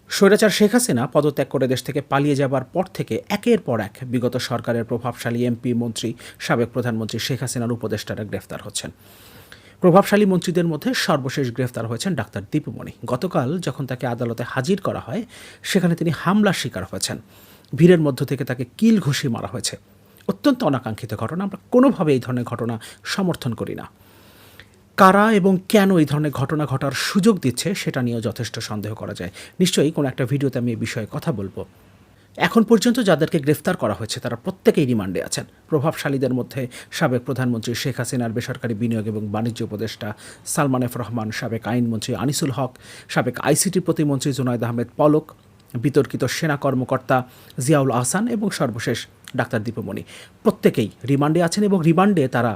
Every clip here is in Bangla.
স্বৈরাচার শেখ হাসিনা পদত্যাগ করে দেশ থেকে পালিয়ে যাবার পর থেকে একের পর এক বিগত সরকারের প্রভাবশালী এমপি মন্ত্রী সাবেক প্রধানমন্ত্রী শেখ হাসিনার উপদেষ্টারা গ্রেফতার হচ্ছেন। প্রভাবশালী মন্ত্রীদের মধ্যে সর্বশেষ গ্রেফতার হয়েছেন ডাক্তার দীপু মনি। গতকাল যখন তাকে আদালতে হাজির করা হয় সেখানে তিনি হামলার শিকার হয়েছেন। ভিড়ের মধ্য থেকে তাকে কিল ঘুষি মারা হয়েছে। অত্যন্ত অনাকাঙ্ক্ষিত ঘটনা। আমরা কোনোভাবে এই ধরনের ঘটনা সমর্থন করি না। কারা এবং কেন এই ধরনের ঘটনা ঘটার সুযোগ দিচ্ছে সেটা নিয়েও যথেষ্ট সন্দেহ করা যায়। নিশ্চয়ই কোনো একটা ভিডিওতে আমি এই বিষয়ে কথা বলবো। এখন পর্যন্ত যাদেরকে গ্রেফতার করা হয়েছে তারা প্রত্যেকেই রিমান্ডে আছেন। প্রভাবশালীদের মধ্যে সাবেক প্রধানমন্ত্রী শেখ হাসিনার বেসরকারি বিনিয়োগ এবং বাণিজ্য উপদেষ্টা সালমান এফ রহমান, সাবেক আইনমন্ত্রী আনিসুল হক, সাবেক আইসিটি প্রতিমন্ত্রী জুনায়েদ আহমেদ পলক, বিতর্কিত সেনা কর্মকর্তা জিয়াউল আহসান এবং সর্বশেষ ডাক্তার দীপু মনি। প্রত্যেকেই রিমান্ডে আছেন এবং রিমান্ডে তারা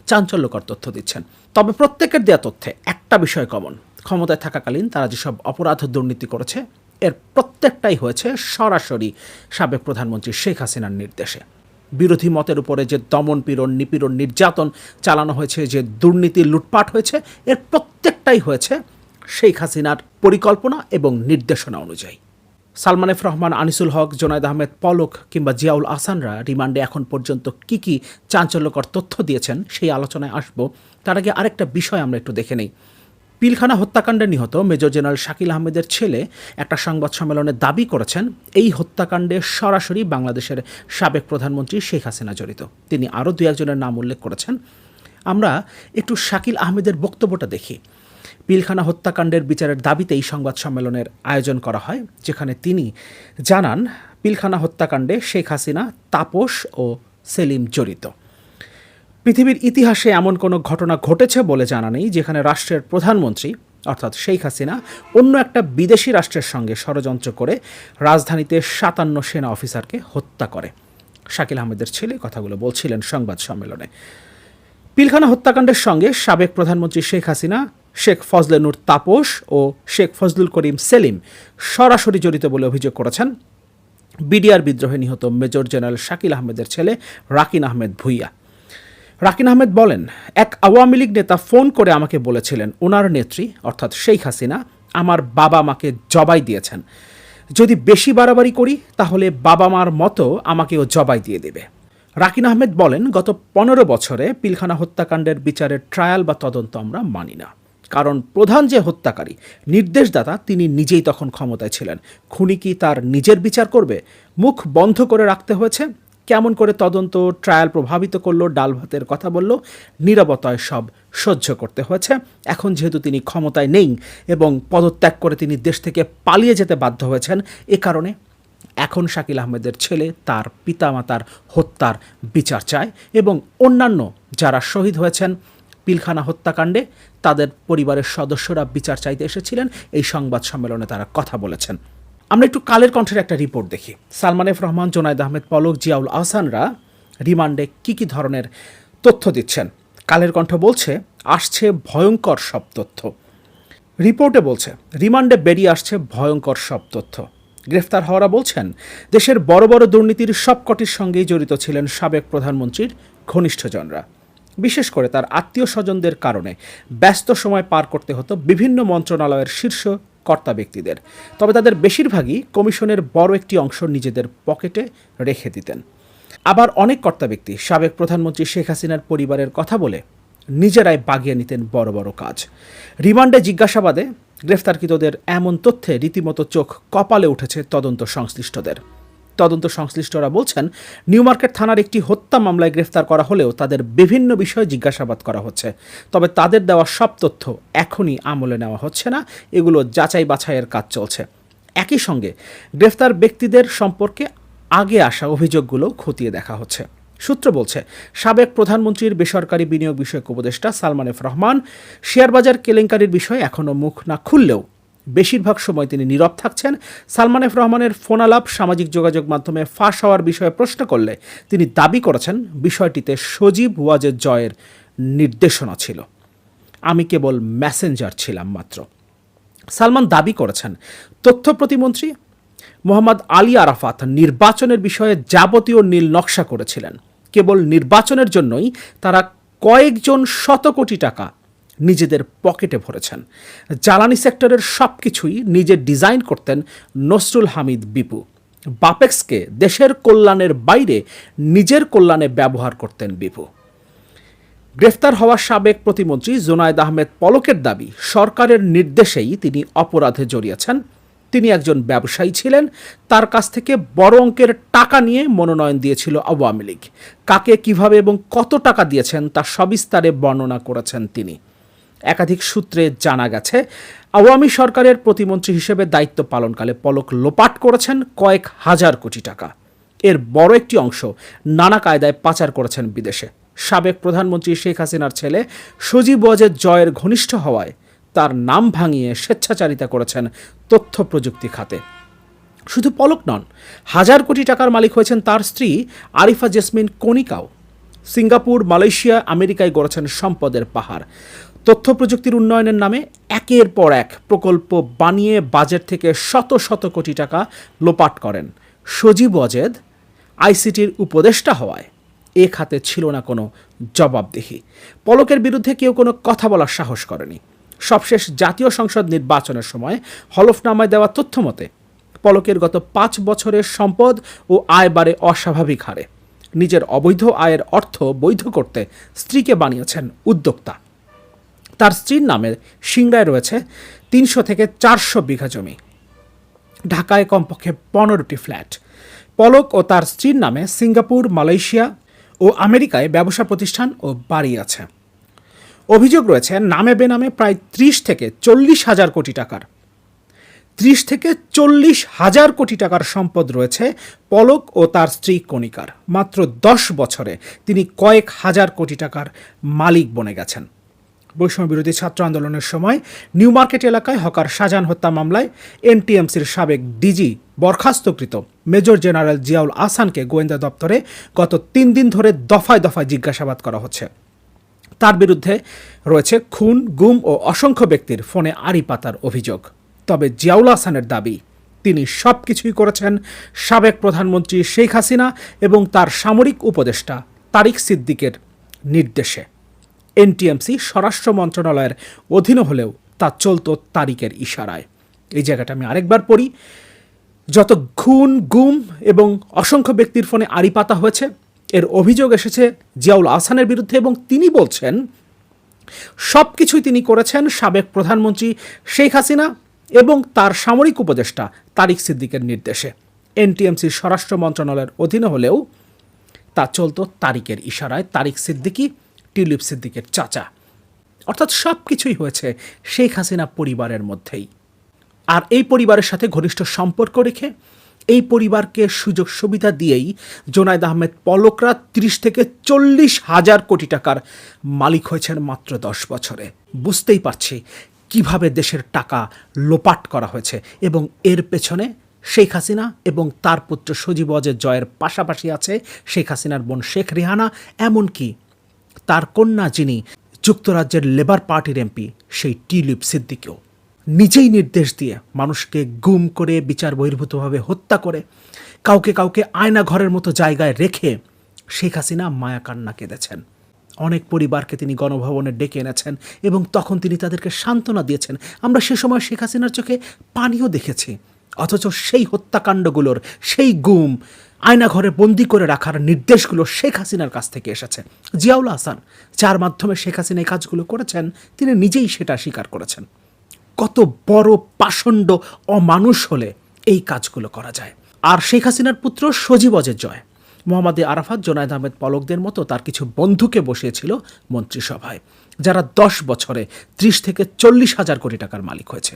চাঞ্চল্যকর তথ্য দিচ্ছেন। তবে প্রত্যেকের দেওয়া তথ্যে একটা বিষয় কমন: ক্ষমতায় থাকাকালীন তারা যেসব অপরাধ দুর্নীতি করেছে এর প্রত্যেকটাই হয়েছে সরাসরি সাবেক প্রধানমন্ত্রী শেখ হাসিনার নির্দেশে। বিরোধী মতের উপরে যে দমন পীড়ন, নিপীড়ন, নির্যাতন চালানো হয়েছে, যে দুর্নীতি লুটপাট হয়েছে, এর প্রত্যেকটাই হয়েছে শেখ হাসিনার পরিকল্পনা এবং নির্দেশনা অনুযায়ী। সালমান এফ রহমান, আনিসুল হক, জুনায়েদ আহমেদ পলক কিংবা জিয়াউল আহসানরা রিমান্ডে এখন পর্যন্ত কি চাঞ্চল্যকর তথ্য দিয়েছেন সেই আলোচনায় আসব। তার আগে আরেকটা বিষয় আমরা একটু দেখে নেই। পিলখানা হত্যাকাণ্ডে নিহত মেজর জেনারেল শাকিল আহমেদের ছেলে একটা সংবাদ সম্মেলনে দাবি করেছেন এই হত্যাকাণ্ডে সরাসরি বাংলাদেশের সাবেক প্রধানমন্ত্রী শেখ হাসিনা জড়িত। তিনি আরও দু একজনের নাম উল্লেখ করেছেন। আমরা একটু শাকিল আহমেদের বক্তব্যটা দেখি। পিলখানা হত্যাকাণ্ডের বিচারের দাবিতে এই সংবাদ সম্মেলনের আয়োজন করা হয়, যেখানে তিনি জানান পিলখানা হত্যাকাণ্ডে শেখ হাসিনা, তাপস ও সেলিম জড়িত। পৃথিবীর ইতিহাসে এমন কোনো ঘটনা ঘটেছে বলে জানা নেই যেখানে রাষ্ট্রের প্রধানমন্ত্রী অর্থাৎ শেখ হাসিনা অন্য একটা বিদেশি রাষ্ট্রের সঙ্গে ষড়যন্ত্র করে রাজধানীতে ৫৭ সেনা অফিসারকে হত্যা করে। শাকিল আহমেদের ছেলে কথাগুলো বলছিলেন সংবাদ সম্মেলনে। পিলখানা হত্যাকাণ্ডের সঙ্গে সাবেক প্রধানমন্ত্রী শেখ হাসিনা, শেখ ফজলে নূর তাপস ও শেখ ফজলুল করিম সেলিম সরাসরি জড়িত বলে অভিযোগ করেছেন বিডিআর বিদ্রোহে নিহত মেজর জেনারেল শাকিল আহমেদের ছেলে রাকিন আহমেদ ভূঁইয়া। রাকিন আহমেদ বলেন, এক আওয়ামী লীগ নেতা ফোন করে আমাকে বলেছিলেন ওনার নেত্রী অর্থাৎ শেখ হাসিনা আমার বাবা মাকে জবাই দিয়েছেন। যদি বেশি বাড়াবাড়ি করি তাহলে বাবা মার মতো আমাকেও জবাই দিয়ে দেবে। রাকিন আহমেদ বলেন, গত ১৫ বছরে পিলখানা হত্যাকাণ্ডের বিচারের ট্রায়াল বা তদন্ত আমরা মানি না। কারণ প্রধান যে হত্যাকারী, নির্দেশদাতা, তিনি নিজেই তখন ক্ষমতায় ছিলেন। খুনি কি তার নিজের বিচার করবে? মুখ বন্ধ করে রাখতে হয়েছে। কেমন করে তদন্ত ট্রায়াল প্রভাবিত করলো, ডাল ভাতের কথা বলল, নীরবতায় সব সহ্য করতে হয়েছে। এখন যেহেতু তিনি ক্ষমতায় নেই এবং পদত্যাগ করে তিনি দেশ থেকে পালিয়ে যেতে বাধ্য হয়েছেন, এ কারণে এখন শাকিল আহমেদের ছেলে তার পিতামাতার হত্যার বিচার চায় এবং অন্যান্য যারা শহীদ হয়েছেন পিলখানা হত্যাকাণ্ডে তাদের পরিবারের সদস্যরা বিচার চাইতে এসেছিলেন। এই সংবাদ সম্মেলনে তারা কথা বলেছেন। আমরা একটু কালের কণ্ঠের একটা রিপোর্ট দেখি। সালমান এফ রহমান, জুনায়েদ আহমেদ পলক, জিয়াউল আহসানরা রিমান্ডে কি ধরনের তথ্য দিচ্ছেন। কালের কণ্ঠ বলছে, আসছে ভয়ঙ্কর সব তথ্য। রিপোর্টে বলছে রিমান্ডে বেরিয়ে আসছে ভয়ঙ্কর সব তথ্য। গ্রেফতার হওয়ারা বলছেন দেশের বড় বড় দুর্নীতির সবকটির সঙ্গেই জড়িত ছিলেন সাবেক প্রধানমন্ত্রীর ঘনিষ্ঠজনরা। বিশেষ করে তার আত্মীয় স্বজনদের কারণে ব্যস্ত সময় পার করতে হতো বিভিন্ন মন্ত্রণালয়ের শীর্ষ কর্তা ব্যক্তিদের। তবে তাদের বেশিরভাগই কমিশনের বড় একটি অংশ নিজেদের পকেটে রেখে দিতেন। আবার অনেক কর্তা ব্যক্তি সাবেক প্রধানমন্ত্রী শেখ হাসিনার পরিবারের কথা বলে নিজেরাই বাগিয়ে নিতেন বড় বড় কাজ। রিমান্ডে জিজ্ঞাসাবাদে গ্রেফতারকৃতদের এমন তথ্যে রীতিমতো চোখ কপালে উঠেছে তদন্ত সংশ্লিষ্টদের। তদন্ত সংশ্লিষ্টরা বলছেন, নিউ মার্কেট থানার একটি হত্যা মামলায় গ্রেফতার করা হলেও তাদের বিভিন্ন বিষয়ে জিজ্ঞাসাবাদ করা হচ্ছে। তবে তাদের দেওয়া সব তথ্য এখনই আমলে নেওয়া হচ্ছে না, এগুলো যাচাই বাছাইয়ের কাজ চলছে। একই সঙ্গে গ্রেফতার ব্যক্তিদের সম্পর্কে আগে আসা অভিযোগগুলো খতিয়ে দেখা হচ্ছে। সূত্র বলছে, সাবেক প্রধানমন্ত্রীর বেসরকারি বিনিয়োগ বিষয়ক উপদেষ্টা সালমান এফ রহমান শেয়ারবাজার কেলেঙ্কারির বিষয়ে এখনও মুখ না খুললেও বেশিরভাগ সময় তিনি নীরব থাকছেন। সালমান এফ রহমানের ফোনালাপ সামাজিক যোগাযোগ মাধ্যমে ফাঁস হওয়ার বিষয়ে প্রশ্ন করলে তিনি দাবি করেছেন বিষয়টিতে সজীব ওয়াজেদ জয়ের নির্দেশনা ছিল, আমি কেবল মেসেঞ্জার ছিলাম মাত্র। সালমান দাবি করেছেন তথ্য প্রতিমন্ত্রী মোহাম্মদ আলী আরাফাত নির্বাচনের বিষয়ে যাবতীয় নীল নকশা করেছিলেন। কেবল নির্বাচনের জন্যই তারা কয়েকজন শত কোটি টাকা নিজেদের পকেটে ভরেছেন। জ্বালানি সেক্টরের সব কিছুই নিজে ডিজাইন করতেন নসরুল হামিদ বিপু। বাপেক্সকে দেশের কল্যাণের বাইরে নিজের কল্যাণে ব্যবহার করতেন বিপু। গ্রেফতার হওয়া সাবেক প্রতিমন্ত্রী জোনায়েদ আহমেদ পলকের দাবি, সরকারের নির্দেশেই তিনি অপরাধে জড়িয়েছেন। তিনি একজন ব্যবসায়ী ছিলেন, তার কাছ থেকে বড় অঙ্কের টাকা নিয়ে মনোনয়ন দিয়েছিল আওয়ামী লীগ। কাকে কিভাবে এবং কত টাকা দিয়েছেন তা সবিস্তারে বর্ণনা করেছেন তিনি। একাধিক সূত্রে জানা গেছে, আওয়ামী সরকারের প্রতিমন্ত্রী হিসেবে দায়িত্ব পালনকালে পলক লোপাট করেছেন কয়েক হাজার কোটি টাকা। এর বড় একটি অংশ নানা কায়দায় পাচার করেছেন বিদেশে। সাবেক প্রধানমন্ত্রী শেখ হাসিনার ছেলে সজীব ওয়াজেদ জয়ের ঘনিষ্ঠ হওয়ায় তার নাম ভাঙিয়ে স্বেচ্ছাচারিতা করেছেন তথ্য প্রযুক্তি খাতে। শুধু পলক নন, হাজার কোটি টাকার মালিক হয়েছেন তার স্ত্রী আরিফা জেসমিন কণিকাও। সিঙ্গাপুর, মালয়েশিয়া, আমেরিকায় গড়েছেন সম্পদের পাহাড়। তথ্য প্রযুক্তির উন্নয়নের নামে একের পর এক প্রকল্প বানিয়ে বাজেট থেকে শত শত কোটি টাকা লোপাট করেন। সজীব ওয়াজেদ আইসিটির উপদেষ্টা হওয়ায় এ খাতে ছিল না কোনো জবাবদিহি। পলকের বিরুদ্ধে কেউ কোনো কথা বলার সাহস করেনি। সবশেষ জাতীয় সংসদ নির্বাচনের সময় হলফনামায় দেওয়া তথ্য মতে পলকের গত 5 বছরের সম্পদ ও আয় বাড়ে অস্বাভাবিক হারে। নিজের অবৈধ আয়ের অর্থ বৈধ করতে স্ত্রীকে বানিয়েছেন উদ্যোক্তা। তার স্ত্রীর নামে সিংড়ায় রয়েছে 300 থেকে 400 বিঘা জমি, ঢাকায় কমপক্ষে 15টি ফ্ল্যাট। পলক ও তার স্ত্রীর নামে সিঙ্গাপুর, মালয়েশিয়া ও আমেরিকায় ব্যবসা প্রতিষ্ঠান ও বাড়ি আছে। অভিযোগ রয়েছে নামে বেনামে প্রায় 30 থেকে 40 হাজার কোটি টাকার 30 থেকে 40 হাজার কোটি টাকার সম্পদ রয়েছে পলক ও তার স্ত্রী কণিকার। মাত্র 10 বছরে তিনি কয়েক হাজার কোটি টাকার মালিক বনে গেছেন। বৈষম্য বিরোধী ছাত্র আন্দোলনের সময় নিউ মার্কেট এলাকায় হকার শাহজাহান হত্যা মামলায় এনটিএমসির সাবেক ডিজি বরখাস্তকৃত মেজর জেনারেল জিয়াউল আহসানকে গোয়েন্দা দপ্তরে গত 3 দিন ধরে দফায় দফায় জিজ্ঞাসাবাদ করা হচ্ছে। তার বিরুদ্ধে রয়েছে খুন, গুম ও অসংখ্য ব্যক্তির ফোনে আড়ি পাতার অভিযোগ। তবে জিয়াউল আহসানের দাবি, তিনি সব কিছুই করেছেন সাবেক প্রধানমন্ত্রী শেখ হাসিনা এবং তার সামরিক উপদেষ্টা তারিক সিদ্দিকের নির্দেশে। এনটিএমসি স্বরাষ্ট্র মন্ত্রণালয়ের অধীনে হলেও তা চলত তারিকের ইশারায়। এই জায়গাটা আমি আরেকবার পড়ি। যত খুন, গুম এবং অসংখ্য ব্যক্তির ফোনে আড়ি পাতা হয়েছে, এর অভিযোগ এসেছে জিয়াউল আহসানের বিরুদ্ধে এবং তিনি বলছেন সব কিছুই তিনি করেছেন সাবেক প্রধানমন্ত্রী শেখ হাসিনা এবং তার সামরিক উপদেষ্টা তারিক সিদ্দিকের নির্দেশে। এনটিএমসি স্বরাষ্ট্র মন্ত্রণালয়ের অধীনে হলেও তা চলত তারিকের ইশারায়। তারিক সিদ্দিকী টিউলিপ সিদ্দিকের চাচা। অর্থাৎ সব কিছুই হয়েছে শেখ হাসিনা পরিবারের মধ্যেই। আর এই পরিবারের সাথে ঘনিষ্ঠ সম্পর্ক রেখে এই পরিবারকে সুযোগ সুবিধা দিয়েই জোনায়েদ আহমেদ পলকরা 30 থেকে 40 হাজার কোটি টাকার মালিক হয়েছেন মাত্র 10 বছরে। বুঝতেই পারছি কিভাবে দেশের টাকা লোপাট করা হয়েছে এবং এর পেছনে শেখ হাসিনা এবং তার পুত্র সজীব ওয়াজেদ জয়ের পাশাপাশি আছে শেখ হাসিনার বোন শেখ রেহানা, এমনকি তার কন্যা যিনি যুক্তরাজ্যের লেবার পার্টির এমপি সেই টিউলিপ সিদ্দিকীও। নিজেই নির্দেশ দিয়ে মানুষকে গুম করে বিচার বহির্ভূতভাবে হত্যা করে কাউকে কাউকে আয়না ঘরের মতো জায়গায় রেখে শেখ হাসিনা মায়া কান্না কেঁদেছেন। অনেক পরিবারকে তিনি গণভবনে ডেকে এনেছেন এবং তখন তিনি তাদেরকে সান্ত্বনা দিয়েছেন। আমরা সে সময় শেখ হাসিনার চোখে পানিও দেখেছি। অথচ সেই হত্যাকাণ্ডগুলোর, সেই গুম, আয়নাঘরে বন্দি করে রাখার নির্দেশগুলো শেখ হাসিনার কাছ থেকে এসেছে। জিয়াউল আহসান, যার মাধ্যমে শেখ হাসিনা এই কাজগুলো করেছেন, তিনি নিজেই সেটা স্বীকার করেছেন। কত বড় পাষণ্ড অমানুষ হলে এই কাজগুলো করা যায়। আর শেখ হাসিনার পুত্র সজীব ওয়াজেদ জয়, মোহাম্মদ আরাফাত, জোনায়েদ আহমেদ পলকদের মতো তার কিছু বন্ধুকে বসিয়েছিল মন্ত্রিসভায়, যারা 10 বছরে 30 থেকে 40 হাজার কোটি টাকার মালিক হয়েছে।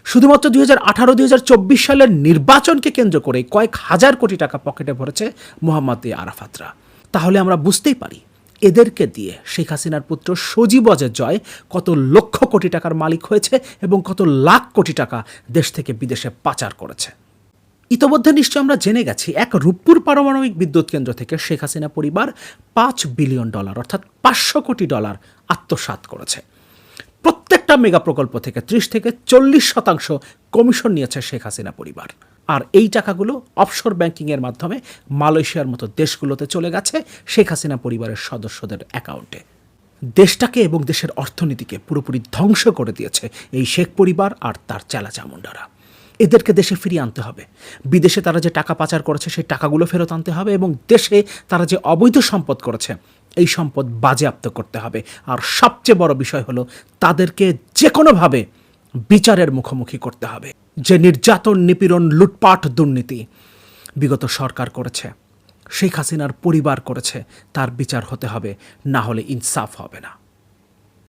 শুধুমাত্র 2018-2024 সালের নির্বাচনকে কেন্দ্র করে কয়েক হাজার কোটি টাকা পকেটে ভরেছে মোহাম্মদ আরাফাতরা। তাহলে আমরা বুঝতেই পারি এদেরকে দিয়ে শেখ হাসিনার পুত্র সজীব ওয়াজেদ জয় কত লক্ষ কোটি টাকার মালিক হয়েছে এবং কত লাখ কোটি টাকা দেশ থেকে বিদেশে পাচার করেছে। ইতোমধ্যে নিশ্চয় আমরা জেনে গেছি, এক রূপপুর পারমাণবিক বিদ্যুৎ কেন্দ্র থেকে শেখ হাসিনা পরিবার $5 বিলিয়ন অর্থাৎ 500 কোটি ডলার আত্মসাৎ করেছে। প্রত্যেকটা মেগা প্রকল্প থেকে 30 থেকে 40% কমিশন নিয়েছে শেখ হাসিনা পরিবার। আর এই টাকাগুলো অফশোর ব্যাংকিংয়ের মাধ্যমে মালয়েশিয়ার মতো দেশগুলোতে চলে গেছে শেখ হাসিনা পরিবারের সদস্যদের অ্যাকাউন্টে। দেশটাকে এবং দেশের অর্থনীতিকে পুরোপুরি ধ্বংস করে দিয়েছে এই শেখ পরিবার আর তার চেলাচামুন্ডারা। এদেরকে দেশে ফিরিয়ে আনতে হবে। বিদেশে তারা যে টাকা পাচার করেছে সেই টাকাগুলো ফেরত আনতে হবে এবং দেশে তারা যে অবৈধ সম্পদ করেছে এই সম্পদ বাজেয়াপ্ত করতে হবে। আর সবচেয়ে বড় বিষয় হলো তাদেরকে যে কোনোভাবে বিচারের মুখোমুখি করতে হবে। যে নির্যাতন, নিপীড়ন, লুটপাট, দুর্নীতি বিগত সরকার করেছে, শেখ হাসিনার পরিবার করেছে, তার বিচার হতে হবে, না হলে ইনসাফ হবে না।